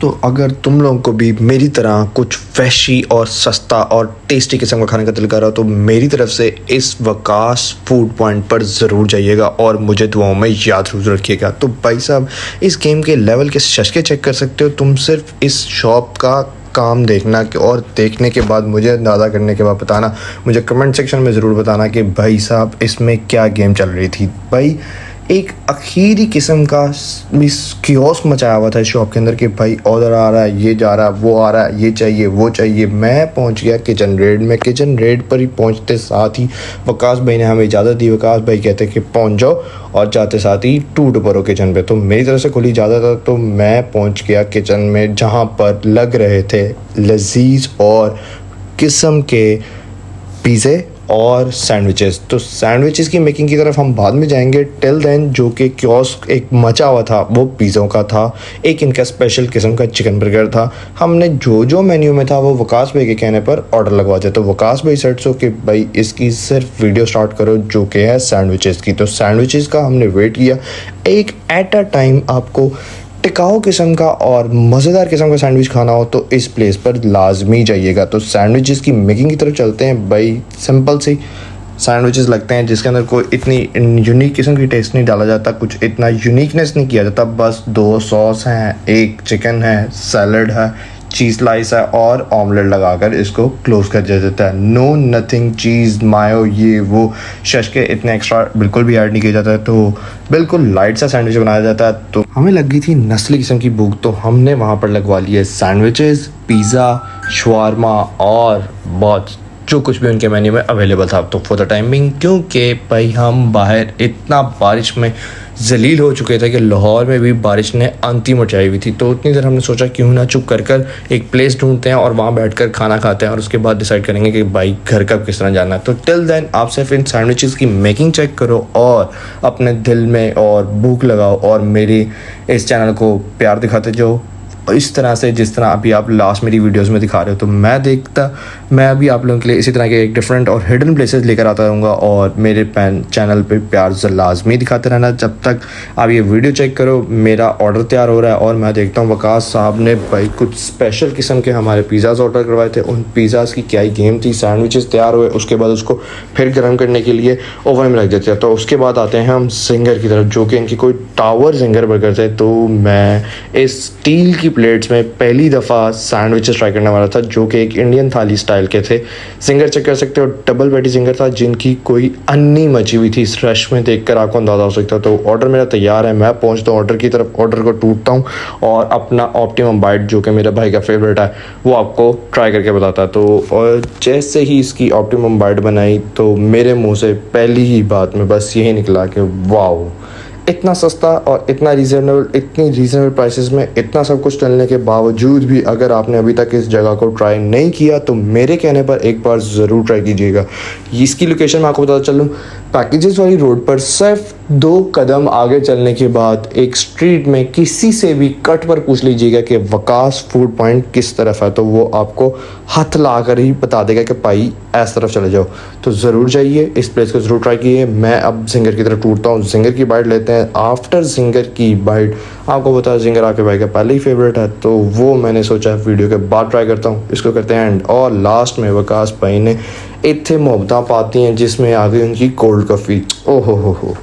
दोस्तों, अगर तुम लोगों को भी मेरी तरह कुछ फ्रेशी और सस्ता और टेस्टी किस्म का खाने का दिल कर रहा हो तो मेरी तरफ से इस वकास फूड पॉइंट पर ज़रूर जाइएगा और मुझे दुआओं में याद ज़रूर रखिएगा। तो भाई साहब, इस गेम के लेवल के शशके चेक कर सकते हो तुम सिर्फ इस शॉप का काम देखना और देखने के बाद मुझे अंदाज़ा करने के बाद बताना, मुझे कमेंट सेक्शन में ज़रूर बताना कि भाई साहब इसमें क्या गेम चल रही थी। भाई एक आखिरी किस्म का कियोस्क मचाया हुआ था इस शॉप के अंदर कि भाई ऑर्डर आ रहा है, ये जा रहा है, वो आ रहा है, ये चाहिए, वो चाहिए। मैं पहुंच गया किचन रेड में। किचन रेड पर ही पहुंचते साथ ही वकास भाई ने हमें इजाज़त दी। वकास भाई कहते कि पहुंच जाओ और जाते साथ ही टूट पड़ो किचन पे। तो मेरी तरफ से खुली इजाज़त है तो मैं पहुँच गया किचन में, जहाँ पर लग रहे थे लजीज और किस्म के पिज़्ज़े और सैंडविचेस। तो सैंडविचेस की मेकिंग की तरफ हम बाद में जाएंगे। टिल देन जो कि कियोस्क एक मचा हुआ था वो पिज़्ज़ों का था, एक इनका स्पेशल किस्म का चिकन बर्गर था। हमने जो जो मेन्यू में था वो वकास भाई के कहने पर ऑर्डर लगवा दिया। तो वकास भाई सेट सो कि भाई इसकी सिर्फ वीडियो स्टार्ट करो जो कि है सैंडविचेस की। तो सैंडविचेस का हमने वेट किया। एक एट अ टाइम आपको टिकाऊ किस्म का और मज़ेदार किस्म का सैंडविच खाना हो तो इस प्लेस पर लाजमी जाइएगा। तो सैंडविचेस की मेकिंग की तरफ चलते हैं। भाई सिंपल सी सैंडविचेस लगते हैं जिसके अंदर कोई इतनी यूनिक किस्म की टेस्ट नहीं डाला जाता, कुछ इतना यूनिकनेस नहीं किया जाता। बस 2 सॉस हैं, एक चिकन है, सैलड है, चीज़ स्लाइस है और ऑमलेट लगाकर इसको क्लोज कर दिया जाता है। नो नथिंग चीज़ मायो ये वो शश के इतने एक्स्ट्रा बिल्कुल भी ऐड नहीं किया जाता है। तो बिल्कुल लाइट सा सैंडविच बनाया जाता है। तो हमें लग गई थी नस्ली किस्म की भूख, तो हमने वहाँ पर लगवा लिए सैंडविचेस, पिज़्ज़ा, शवारमा और बहुत जो कुछ भी उनके मेन्यू में अवेलेबल था। तो फॉर द टाइमिंग, क्योंकि भाई हम बाहर इतना बारिश में जलील हो चुके थे कि लाहौर में भी बारिश ने अंतिम मचाई हुई थी, तो उतनी देर हमने सोचा क्यों ना चुप कर एक प्लेस ढूंढते हैं और वहाँ बैठकर खाना खाते हैं और उसके बाद डिसाइड करेंगे कि भाई घर कब किस तरह जाना है। तो टिल देन आप सिर्फ इन सैंडविचेस की मेकिंग चेक करो और अपने दिल में और भूख लगाओ और मेरी इस चैनल को प्यार दिखाते जाओ इस तरह से जिस तरह अभी आप लास्ट मेरी वीडियोस में दिखा रहे हो। तो मैं अभी आप लोगों के लिए इसी तरह के एक डिफरेंट और हिडन प्लेसेस लेकर आता रहूँगा और मेरे चैनल पे प्यार लाजमी दिखाते रहना। जब तक आप ये वीडियो चेक करो, मेरा ऑर्डर तैयार हो रहा है और मैं देखता हूँ वकास साहब ने भाई कुछ स्पेशल किस्म के हमारे पिज़्ज़ाज़ ऑर्डर करवाए थे। उन पिज़्ज़ाज़ की क्या ही गेम थी। सैंडविचेस तैयार हुए, उसके बाद उसको फिर गर्म करने के लिए ओवन में रख देते हैं। तो उसके बाद आते हैं हम जिंगर की तरफ, जो कि इनकी कोई टावर जिंगर बर्गर थे। तो मैं इस स्टील की प्लेट्स में पहली दफ़ा सैंडविचेस ट्राई करने वाला था जो कि एक इंडियन थाली स्टाइल के थे। जिंगर चेक कर सकते हो, डबल पैटी जिंगर था जिनकी कोई अन्नी मची हुई थी। इस रश में देखकर आपको अंदाज़ा हो सकता है। तो ऑर्डर मेरा तैयार है, मैं पहुंचता हूँ ऑर्डर की तरफ, ऑर्डर को टूटता हूँ और अपना ऑप्टिमम बाइट जो कि मेरे भाई का फेवरेट है वो आपको ट्राई करके बताता है। तो और जैसे ही इसकी ऑप्टिमम बाइट बनाई तो मेरे मुँह से पहली ही बात में बस यही निकला कि वाओ, इतना सस्ता और इतनी रीज़नेबल प्राइसेस में इतना सब कुछ चलने के बावजूद भी अगर आपने अभी तक इस जगह को ट्राई नहीं किया तो मेरे कहने पर एक बार ज़रूर ट्राई कीजिएगा। इसकी लोकेशन मैं आपको बताता चलूँ, पैकेजेस वाली रोड पर सिर्फ 2 कदम आगे चलने के बाद एक स्ट्रीट में किसी से भी कट पर पूछ लीजिएगा कि वकास फूड पॉइंट किस तरफ है, तो वो आपको हाथ ला कर ही बता देगा कि भाई इस तरफ चले जाओ। तो ज़रूर जाइए, इस प्लेस को ज़रूर ट्राई कीजिए। मैं अब जिंगर की तरफ टूटता हूँ, जिंगर की बाइट लेते हैं। आफ्टर जिंगर की बाइट आपको पता है जिंगर आपके भाई का पहले ही फेवरेट है, तो वो मैंने सोचा वीडियो के बाद ट्राई करता हूँ। इसको करते हैं एंड और लास्ट में वकास भाई ने इतने मोहब्बत पाती हैं जिसमें आ गई उनकी कोल्ड कॉफ़ी। ओहो हो।